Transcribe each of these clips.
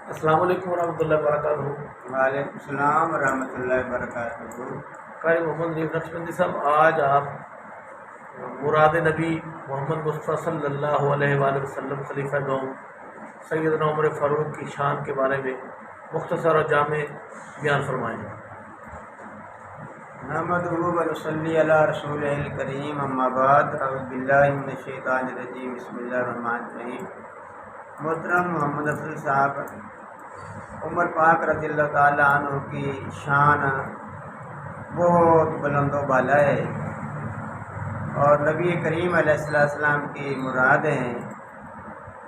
السلام علیکم ورحمۃ اللہ وبرکاتہ۔ وعلیکم السلام ورحمۃ اللہ وبرکاتہ۔ قاری محمد نیب نقشبندی صاحب، آج آپ مراد نبی محمد مصطفیٰ صلی اللہ علیہ وآلہ وسلم خلیفہ دوم سیدنا عمر فاروق کی شان کے بارے میں مختصر اور جامع بیان فرمائیں۔ نحمدہ و نصلی علی رسول الکریم، اما بعد، اعوذ باللہ من الشیطان الرجیم، بسم اللہ الرحمن الرحیم۔ محترم محمد افضل صاحب، عمر پاک رضی اللہ تعالیٰ عنہ کی شان بہت بلند و بالا ہے اور نبی کریم علیہ السلام کی مراد ہیں۔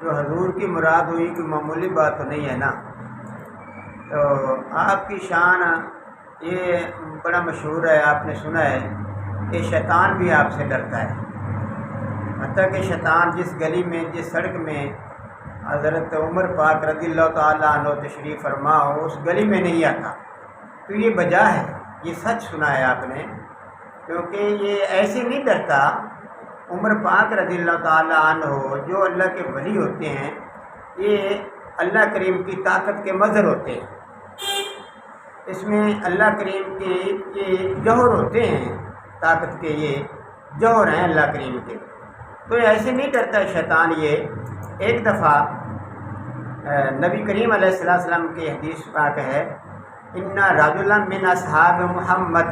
جو حضور کی مراد ہوئی کوئی معمولی بات تو نہیں ہے نا۔ تو آپ کی شان یہ بڑا مشہور ہے، آپ نے سنا ہے کہ شیطان بھی آپ سے ڈرتا ہے، حتیٰ کہ شیطان جس گلی میں، جس سڑک میں حضرت عمر پاک رضی اللہ تعالیٰ عنہ تشریف فرما ہو، اس گلی میں نہیں آتا۔ تو یہ وجہ ہے، یہ سچ سنا ہے آپ نے، کیونکہ یہ ایسے نہیں ڈرتا۔ عمر پاک رضی اللہ تعالیٰ عنہ جو اللہ کے ولی ہوتے ہیں، یہ اللہ کریم کی طاقت کے مظہر ہوتے ہیں۔ اس میں اللہ کریم کے یہ جوہر ہوتے ہیں، طاقت کے یہ جوہر ہیں اللہ کریم کے۔ تو ایسے نہیں ڈرتا شیطان۔ یہ ایک دفعہ نبی کریم علیہ السلام کی حدیث پاک ہے، ان رجلا من اصحاب محمد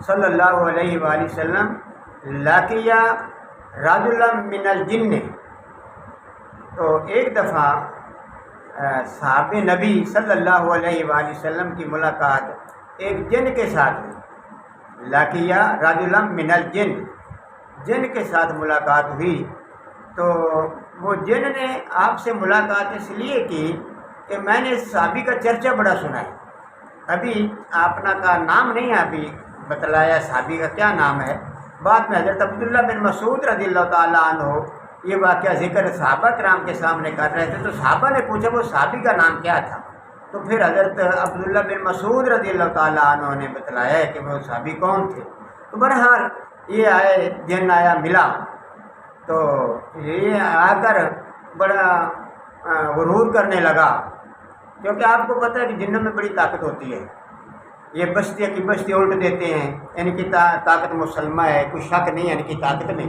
صلی اللہ علیہ وآلہ وسلم لقی رجلا من الجن۔ تو ایک دفعہ صحابہ نبی صلی اللہ علیہ وآلہ وسلم کی ملاقات ایک جن کے ساتھ ہوئی، لقی رجلا من الجن، جن کے ساتھ ملاقات ہوئی۔ تو وہ جن نے آپ سے ملاقات اس لیے کی کہ میں نے اس صحابی کا چرچا بڑا سنا ہے۔ ابھی اپنا کا نام نہیں ابھی بتلایا صحابی کا کیا نام ہے، بعد میں حضرت عبداللہ بن مسعود رضی اللہ تعالیٰ عنہ یہ واقعہ ذکر صحابہ کرام کے سامنے کر رہے تھے، تو صحابہ نے پوچھا وہ صحابی کا نام کیا تھا، تو پھر حضرت عبداللہ بن مسعود رضی اللہ تعالیٰ عنہ نے بتلایا ہے کہ وہ صحابی کون تھے۔ تو بہرحال یہ آئے، جن آیا ملا، تو یہ آ کر بڑا غرور کرنے لگا، کیونکہ آپ کو پتہ ہے کہ جنوں میں بڑی طاقت ہوتی ہے۔ یہ بستی کی بستی الٹ دیتے ہیں، ان کی طاقت مسلمہ ہے، کوئی شک نہیں ہے ان کی طاقت میں۔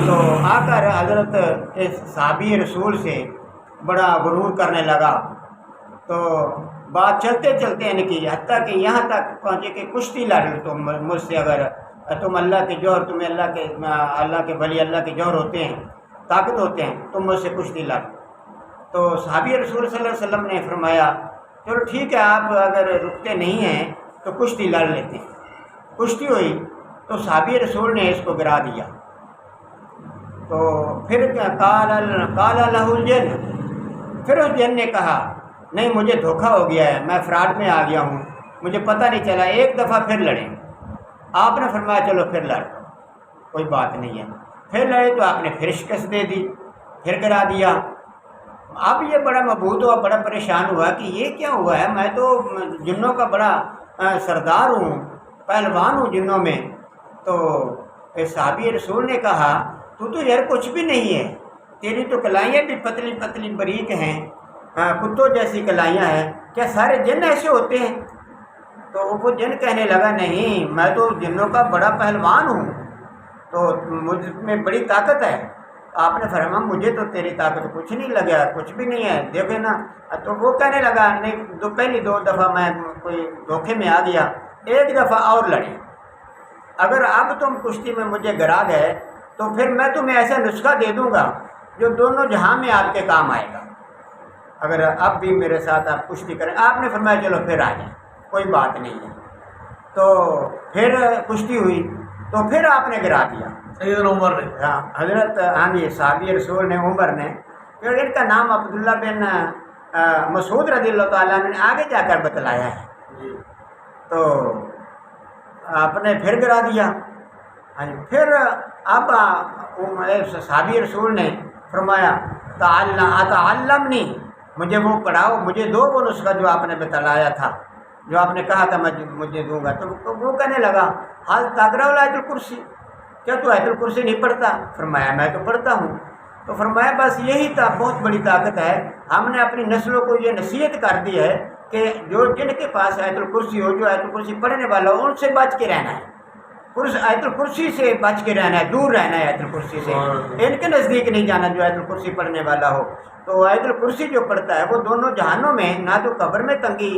تو آ کر حضرت اس صحابی رسول سے بڑا غرور کرنے لگا۔ تو بات چلتے چلتے ان کی حتیٰ کہ یہاں تک پہنچے کہ کشتی لڑ تم مجھ سے، اگر تم اللہ کے جوہر، تمہیں اللہ کے ولی اللہ کے جوہر ہوتے ہیں، طاقت ہوتے ہیں، تم مجھ سے کشتی لڑ۔ تو صحابی رسول صلی اللہ علیہ وسلم نے فرمایا چلو ٹھیک ہے، آپ اگر رکتے نہیں ہیں تو کشتی لڑ لیتے ہیں۔ کشتی ہوئی تو صحابی رسول نے اس کو گرا دیا۔ تو پھر قال لہ الجن، پھر اس جن نے کہا نہیں مجھے دھوکہ ہو گیا ہے، میں فراڈ میں آ گیا ہوں، مجھے پتہ نہیں چلا، ایک دفعہ پھر لڑیں۔ آپ نے فرمایا چلو پھر لڑ، کوئی بات نہیں ہے۔ پھر لڑے تو آپ نے پھر شکست دے دی، پھر گرا دیا۔ اب یہ بڑا مبہوت ہوا، بڑا پریشان ہوا کہ یہ کیا ہوا ہے، میں تو جنوں کا بڑا سردار ہوں، پہلوان ہوں جنوں میں۔ تو صحابی رسول نے کہا تو یار کچھ بھی نہیں ہے، تیری تو کلائیاں بھی پتلی پتلی باریک ہیں، کتوں جیسی کلائیاں ہیں، کیا سارے جن ایسے ہوتے ہیں؟ تو وہ جن کہنے لگا نہیں، میں تو جنوں کا بڑا پہلوان ہوں، تو مجھ میں بڑی طاقت ہے۔ آپ نے فرمایا مجھے تو تیری طاقت کچھ نہیں لگا، کچھ بھی نہیں ہے، دیکھے نا۔ تو وہ کہنے لگا نہیں، پہلی دو دفعہ میں کوئی دھوکے میں آ گیا، ایک دفعہ اور لڑے، اگر اب تم کشتی میں مجھے گرا گئے تو پھر میں تمہیں ایسا نسخہ دے دوں گا جو دونوں جہاں میں آپ کے کام آئے گا، اگر اب بھی میرے ساتھ آپ کشتی کریں۔ آپ نے فرمایا چلو پھر آ جائیں، کوئی بات نہیں ہے۔ تو پھر کشتی ہوئی تو پھر آپ نے گرا دیا سیدنا عمر نے، حضرت یہ صحابی رسول نے، عمر نے، پھر ان کا نام عبداللہ بن مسعود رضی اللہ تعالیٰ عنہ نے آگے جا کر بتلایا ہے۔ تو آپ نے پھر گرا دیا۔ پھر اب صحابی رسول نے فرمایا اتعلمنی، مجھے وہ پڑھاؤ، مجھے دو وہ نسخہ جو آپ نے بتلایا تھا، جو آپ نے کہا تھا میں مجھے دوں گا۔ تو وہ کہنے لگا حال تقرأ آیت الکرسی، کیا تو آیت الکرسی نہیں پڑھتا؟ فرمایا میں تو پڑھتا ہوں۔ تو فرمایا بس یہی بہت بڑی طاقت ہے. ہم نے اپنی نسلوں کو یہ نصیحت کر دی ہے کہ جن کے پاس آیت الکرسی ہو, جو آیت الکرسی پڑھنے والا ہو, ان سے بچ کے رہنا ہے. آیت الکرسی سے بچ کے رہنا ہے, دور رہنا ہے آیت الکرسی سے. ان کے نزدیک نہیں جانا جو آیت الکرسی پڑھنے والا ہو. تو آیت الکرسی جو پڑھتا ہے وہ دونوں جہانوں میں نہ تو قبر میں تنگی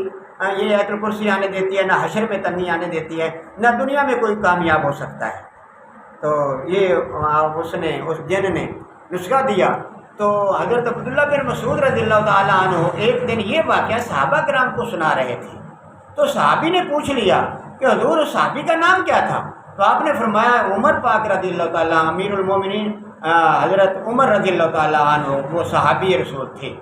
یہ آیت الکرسی آنے دیتی ہے, نہ حشر میں تنگی آنے دیتی ہے, نہ دنیا میں کوئی کامیاب ہو سکتا ہے. تو یہ اس جن نے نسخہ دیا. تو حضرت عبداللہ بن مسعود رضی اللہ تعالیٰ عنہ ایک دن یہ واقعہ صحابہ کرام کو سنا رہے تھے. تو صحابی نے پوچھ لیا کہ حضور اس صحابی کا نام کیا تھا؟ تو آپ نے فرمایا عمر پاک رضی اللہ تعالیٰ, امیر المومنین حضرت عمر رضی اللہ تعالیٰ عنہ وہ صحابی رسول تھے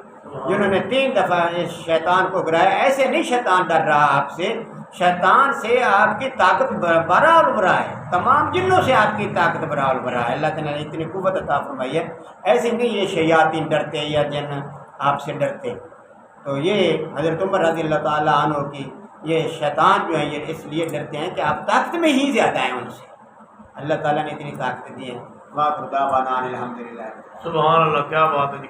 جنہوں نے 3 دفعہ اس شیطان کو گرایا. ایسے نہیں شیطان ڈر رہا آپ سے, شیطان سے آپ کی طاقت برا البرا ہے, تمام جنوں سے آپ کی طاقت برا البرا ہے. اللہ تعالیٰ نے اتنی قوت عطا فرمائی ہے. ایسے نہیں یہ شیاطین ڈرتے یا جن آپ سے ڈرتے. تو یہ حضرت عمر رضی اللہ تعالیٰ عنہ کی یہ شیطان جو ہے یہ اس لیے ڈرتے ہیں کہ آپ طاقت میں ہی زیادہ ہیں ان سے. اللہ تعالیٰ نے اتنی طاقت دی ہے. واہ خدا وانا الحمد للہ. سبحان اللہ, کیا بات ہے جی.